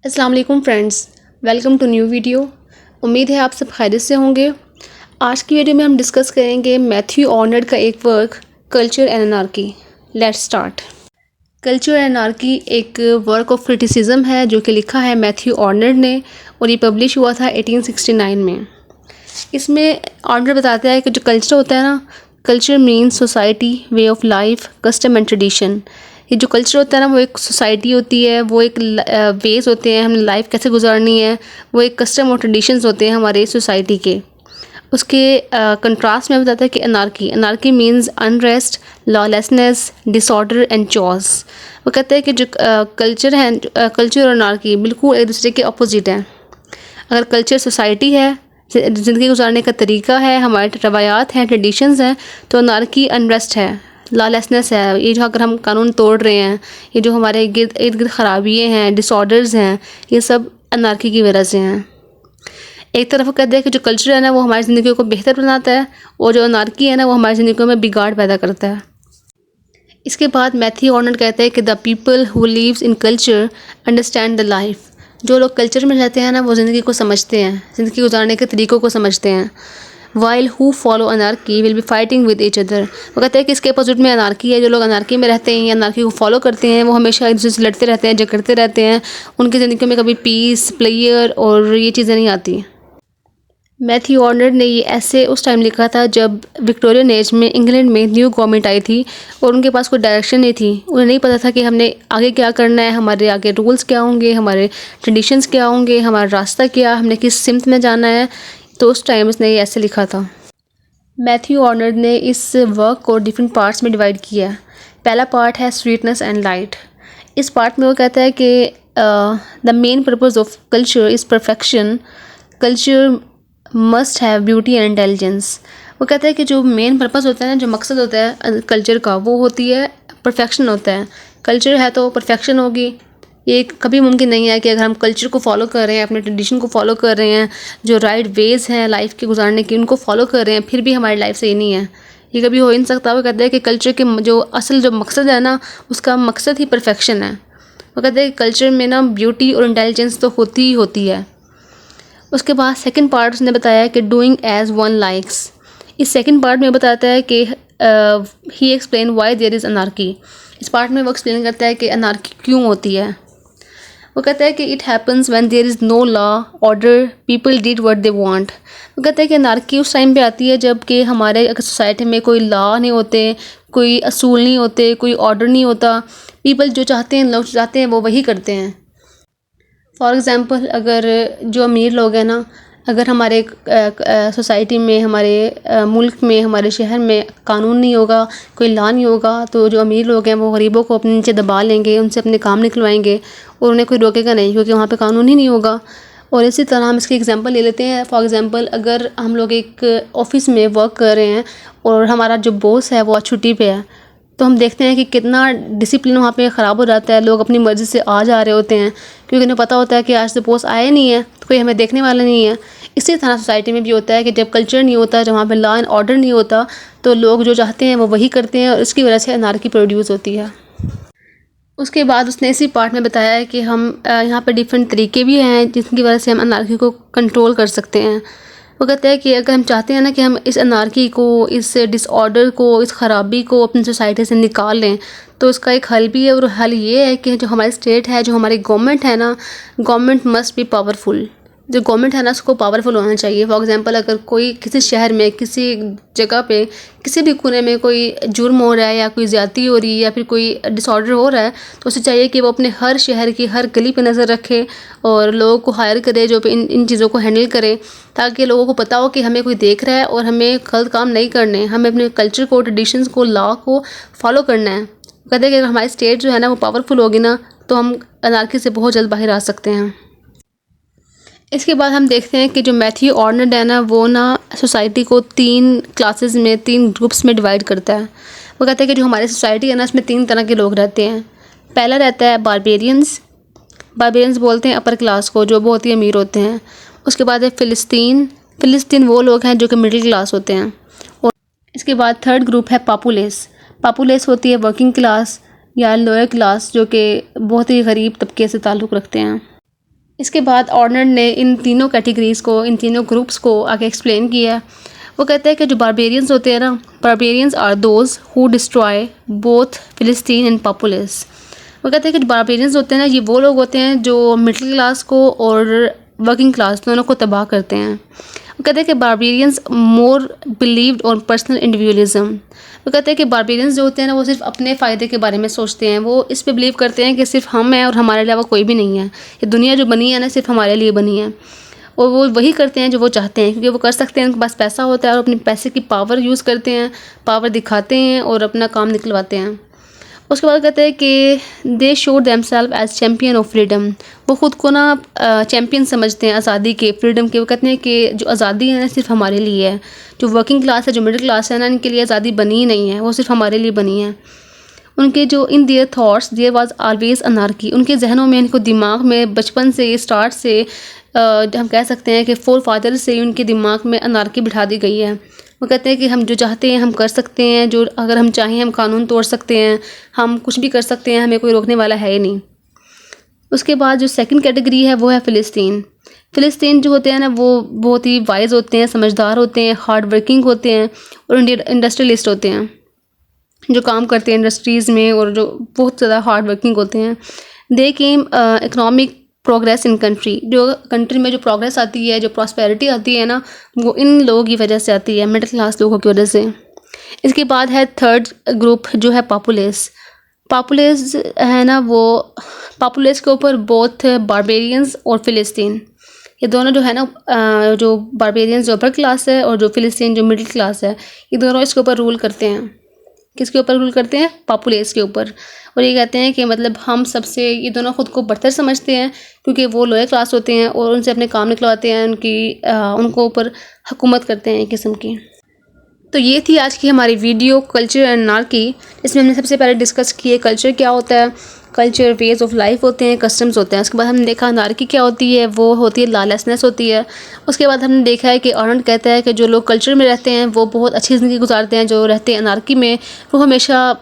अस्सलाम वालेकुम friends, welcome to new video. उम्मीद है आप सब खैरियत से होंगे। आज की वीडियो में हम डिस्कस करेंगे मैथ्यू आर्नल्ड का एक work culture and anarchy. Let's start. Culture and anarchy एक वर्क ऑफ क्रिटिसिज्म है जो कि लिखा है मैथ्यू आर्नल्ड ने और ये पब्लिश हुआ था 1869 में। इसमें आर्नल्ड बताता है कि जो कल्चर होता है ना, culture means society, way of life, custom and tradition. ये जो कल्चर होता है ना वो एक सोसाइटी होती है, वो एक वेज होते हैं हमने लाइफ कैसे गुजारनी है, वो एक कस्टम और ट्रेडिशंस होते हैं हमारे सोसाइटी के। उसके कंट्रास्ट में बताता है कि anarchy means unrest, lawlessness, disorder and chaos. वो कहते हैं कि जो कल्चर है, कल्चर और अनार्की बिल्कुल एक दूसरे के अपोजिट हैं। अगर कल्चर सोसाइटी है, ज़िंदगी गुजारने का तरीका है, हमारे रवायात हैं, ट्रेडिशंस हैं, तो अनार्की अनरेस्ट है, लॉलेसनेस है। ये जो अगर हम कानून तोड़ रहे हैं, ये जो हमारे इर्द गिर्द खराबियाँ हैं, डिसऑर्डर्स हैं, ये सब अनार्की की वजह से हैं। एक तरफ कहते हैं कि जो कल्चर है ना वो हमारी ज़िंदगी को बेहतर बनाता है और जो अनार्की है ना वो हमारी ज़िंदगी में बिगाड़ पैदा करता है। इसके बाद मैथ्यू आर्नल्ड कहते हैं कि the people who lives in culture understand the life. जो लोग कल्चर में रहते हैं ना वो ज़िंदगी को समझते हैं, ज़िंदगी गुजारने के तरीक़ों को समझते हैं। While who follow anarchy will be fighting with each other. वो कहते हैं कि इसके अपोजिट में अनार्की है। जो लोग अनार्की में रहते हैं या अनार्की को फॉलो करते हैं वो हमेशा एक दूसरे से लड़ते रहते हैं, झगड़ते रहते हैं। उनकी ज़िंदगी में कभी पीस, प्लेयर और ये चीज़ें नहीं आती। मैथ्यू आर्नल्ड ने ये ऐसे उस टाइम लिखा था जब विक्टोरियन एज में इंग्लैंड में न्यू गवर्नमेंट आई थी और उनके पास कोई डायरेक्शन नहीं थी। उन्हें नहीं पता था कि हमने आगे क्या करना है, हमारे आगे रूल्स क्या होंगे, हमारे ट्रेडिशंस क्या होंगे, हमारा रास्ता क्या, हमने किस सिमत में जाना है। तो उस टाइम उसने ये ऐसे लिखा था। मैथ्यू आर्नल्ड ने इस वर्क को डिफरेंट पार्ट्स में डिवाइड किया है। पहला पार्ट है स्वीटनेस एंड लाइट। इस पार्ट में वो कहता है कि the main purpose of culture is perfection. Culture must have beauty and intelligence. वो कहता है कि जो मेन पर्पज़ होता है ना, जो मकसद होता है कल्चर का, वो होती है परफेक्शन होता है। कल्चर है तो परफेक्शन होगी। ये कभी मुमकिन नहीं है कि अगर हम कल्चर को फॉलो कर रहे हैं, अपने ट्रेडिशन को फॉलो कर रहे हैं, जो राइट वेज़ हैं लाइफ के गुजारने की उनको फॉलो कर रहे हैं, फिर भी हमारी लाइफ सही नहीं है। ये कभी हो ही नहीं सकता। वो कहते हैं कि कल्चर के जो असल जो मकसद है ना, उसका मकसद ही परफेक्शन है। वो कहते हैं कि कल्चर में ना ब्यूटी और इंटेलिजेंस तो होती ही होती है। उसके बाद सेकंड पार्ट उसने बताया कि डूइंग एज वन लाइक्स। इस सेकंड पार्ट में बताता है कि he explain why there is anarchy. इस पार्ट में वो एक्सप्लेन करता है कि अनार्की क्यों होती है। वो कहता है कि it happens when there is no law order, people did what they want. वो कहता है कि अनार्की उस टाइम पे आती है जब कि हमारे अगर सोसाइटी में कोई लॉ नहीं होते, कोई असूल नहीं होते, कोई ऑर्डर नहीं होता। पीपल जो चाहते हैं, लोग चाहते हैं वो वही करते हैं। फॉर एग्ज़ाम्पल अगर जो अमीर लोग हैं ना, अगर हमारे सोसाइटी में, हमारे मुल्क में, हमारे शहर में कानून नहीं होगा, कोई लॉ नहीं होगा, तो जो अमीर लोग हैं वो गरीबों को अपने नीचे दबा लेंगे, उनसे अपने काम निकलवाएंगे और उन्हें कोई रोकेगा नहीं क्योंकि वहाँ पे कानून ही नहीं होगा। और इसी तरह हम इसकी एग्जांपल ले लेते हैं। फॉर एग्ज़ाम्पल अगर हम लोग एक ऑफ़िस में वर्क कर रहे हैं और हमारा जो बॉस है वो छुट्टी पे है, तो हम देखते हैं कि कितना डिसिप्लिन वहाँ पे ख़राब हो जाता है। लोग अपनी मर्ज़ी से आ जा रहे होते हैं क्योंकि उन्हें पता होता है कि आज तो बॉस आए नहीं है, तो कोई हमें देखने वाला नहीं है। इसी तरह सोसाइटी में भी होता है कि जब कल्चर नहीं होता, जब वहाँ पे लॉ एंड ऑर्डर नहीं होता, तो लोग जो चाहते हैं वो वही करते हैं और इसकी वजह से अनार्की प्रोड्यूस होती है। उसके बाद उसने इसी पार्ट में बताया है कि हम यहाँ पर डिफरेंट तरीके भी हैं जिनकी वजह से हम अनार्की को कंट्रोल कर सकते हैं। वो कहते हैं कि अगर हम चाहते हैं ना कि हम इस अनार्की को, इस डिसऑर्डर को, इस ख़राबी को अपनी सोसाइटी से निकाल लें, तो उसका एक हल भी है। और हल ये है कि जो हमारी स्टेट है, जो हमारी गवर्नमेंट है ना, गवर्नमेंट मस्ट बी पावरफुल। जो गवर्नमेंट है ना उसको पावरफुल होना चाहिए। फॉर एग्ज़ाम्पल अगर कोई किसी शहर में, किसी जगह पे, किसी भी कोने में कोई जुर्म हो रहा है या कोई ज़्यादती हो रही है या फिर कोई डिसऑर्डर हो रहा है, तो उसे चाहिए कि वो अपने हर शहर की हर गली पे नज़र रखे और लोगों को हायर करे जो इन चीज़ों को हैंडल करे, ताकि लोगों को पता हो कि हमें कोई देख रहा है और हमें गलत काम नहीं करने, हमें अपने कल्चर को, ट्रेडिशंस को, लॉ को फॉलो करना है। कहते हैं कि अगर हमारी स्टेट जो है ना वो पावरफुल होगी ना, तो हम अनार्की से बहुत जल्द बाहर आ सकते हैं। इसके बाद हम देखते हैं कि जो मैथ्यू आर्नल्ड है ना, वो ना सोसाइटी को 3 क्लासेस में, 3 ग्रुप्स में डिवाइड करता है। वो कहता है कि जो हमारी सोसाइटी है ना, इसमें 3 तरह के लोग रहते हैं। पहला रहता है बारबेरियंस। बारबेरियंस बोलते हैं अपर क्लास को, जो बहुत ही अमीर होते हैं। उसके बाद है फ़िलिस्तीन वो लोग हैं जो कि मिडिल क्लास होते हैं। और इसके बाद थर्ड ग्रुप है पापुलेस होती है वर्किंग क्लास या लोअर क्लास, जो कि बहुत ही गरीब तबके से ताल्लुक़ रखते हैं। इसके बाद ऑर्नल्ड ने इन तीनों कैटेगरीज़ को, इन तीनों ग्रुप्स को आगे एक्सप्लेन किया। वो कहते हैं कि जो बारबेरियंस होते हैं ना, barbarians are those who destroy both Philistine and populace. वो कहते हैं कि जो बारबेरियंस होते हैं ना, ये वो लोग होते हैं जो मिडिल क्लास को और वर्किंग क्लास दोनों को तबाह करते हैं। वो कहते हैं कि barbarians more believed on personal individualism. वो कहते हैं कि बारबेरियंस जो होते हैं ना, वो सिर्फ अपने फ़ायदे के बारे में सोचते हैं। वो इस पे बिलीव करते हैं कि सिर्फ हम हैं और हमारे अलावा कोई भी नहीं है। ये दुनिया जो बनी है ना, सिर्फ हमारे लिए बनी है। और वो वही करते हैं जो वो चाहते हैं, क्योंकि वो कर सकते हैं, उनके पास पैसा होता है और अपने पैसे की पावर यूज़ करते हैं, पावर दिखाते हैं और अपना काम निकलवाते हैं। उसके बाद कहते हैं कि they show themselves as champion of freedom. वो ख़ुद को ना चैम्पियन समझते हैं आज़ादी के, फ्रीडम के। वो कहते हैं कि जो आज़ादी है ना सिर्फ हमारे लिए है। जो वर्किंग क्लास है, जो मिडिल क्लास है ना, इनके लिए आज़ादी बनी ही नहीं है, वो सिर्फ हमारे लिए बनी है। उनके जो in their thoughts there was always anarchy. उनके जहनों में, इनको दिमाग में बचपन से, स्टार्ट से हम कह सकते हैं कि फोर फादर से उनके दिमाग में अनार्की बिठा दी गई है। वो कहते हैं कि हम जो चाहते हैं हम कर सकते हैं, जो अगर हम चाहें हम कानून तोड़ सकते हैं, हम कुछ भी कर सकते हैं, हमें कोई रोकने वाला है ही नहीं। उसके बाद जो सेकंड कैटेगरी है वो है फ़िलिस्तीन। फ़िलिस्तीन जो होते हैं ना, वो बहुत ही वाइज होते हैं, समझदार होते हैं, हार्ड वर्किंग होते हैं और इंडस्ट्रियलिस्ट होते हैं, जो काम करते हैं इंडस्ट्रीज़ में और जो बहुत ज़्यादा हार्ड वर्किंग होते हैं। दे केम इकनॉमिक प्रोग्रेस इन कंट्री। जो कंट्री में जो प्रोग्रेस आती है, जो प्रॉस्पेरिटी आती है ना, वो इन लोगों की वजह से आती है, मिडिल क्लास लोगों की वजह से। इसके बाद है थर्ड ग्रुप जो है पॉपुलेस। पॉपुलेस है ना, वो पॉपुलेस के ऊपर बोथ बारबेरियंस और फ़िलिस्तीन, ये दोनों जो है ना, जो बारबेरियंस जो अपर क्लास है और जो फ़िलिस्तीन जो मिडिल क्लास है, ये दोनों इसके ऊपर रूल करते हैं। किसके ऊपर रूल करते हैं? पॉपुलेस के ऊपर। और ये कहते हैं कि मतलब हम सबसे, ये दोनों ख़ुद को बरतर समझते हैं क्योंकि वो लोअर क्लास होते हैं और उनसे अपने काम निकलवाते हैं, उनको ऊपर हुकूमत करते हैं एक किस्म की। तो ये थी आज की हमारी वीडियो कल्चर एंड अनार्की। इसमें हमने सबसे पहले डिस्कस किए कल्चर क्या होता है, कल्चर वेज ऑफ लाइफ होते हैं, कस्टम्स होते हैं। उसके बाद हमने देखा अनार्की क्या होती है, वो होती है लॉलेसनेस होती है। उसके बाद हमने देखा है कि आर्नल्ड कहता है कि जो लोग कल्चर में रहते हैं वो बहुत अच्छी ज़िंदगी गुजारते हैं, जो रहते हैं अनार्की में वो हमेशा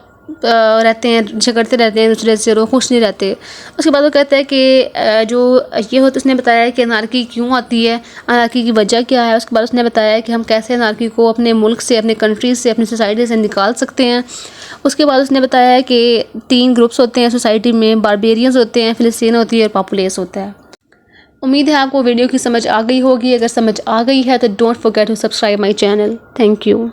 रहते हैं, झगड़ते रहते हैं दूसरे से, वो खुश नहीं रहते। उसके बाद वो कहता है कि जो ये होता है, उसने बताया कि अनार्की क्यों आती है, अनार्की की वजह क्या है। उसके बाद उसने बताया कि हम कैसे अनार्की को अपने मुल्क से, अपने कंट्री से, अपनी सोसाइटी से निकाल सकते हैं। उसके बाद उसने बताया है कि 3 ग्रुप्स होते हैं सोसाइटी में, बारबेरियंस होते हैं, फ़िलिस्तीन होती है और पॉपुलेस होता है। उम्मीद है आपको वीडियो की समझ आ गई होगी। अगर समझ आ गई है तो don't forget to subscribe my channel. Thank you.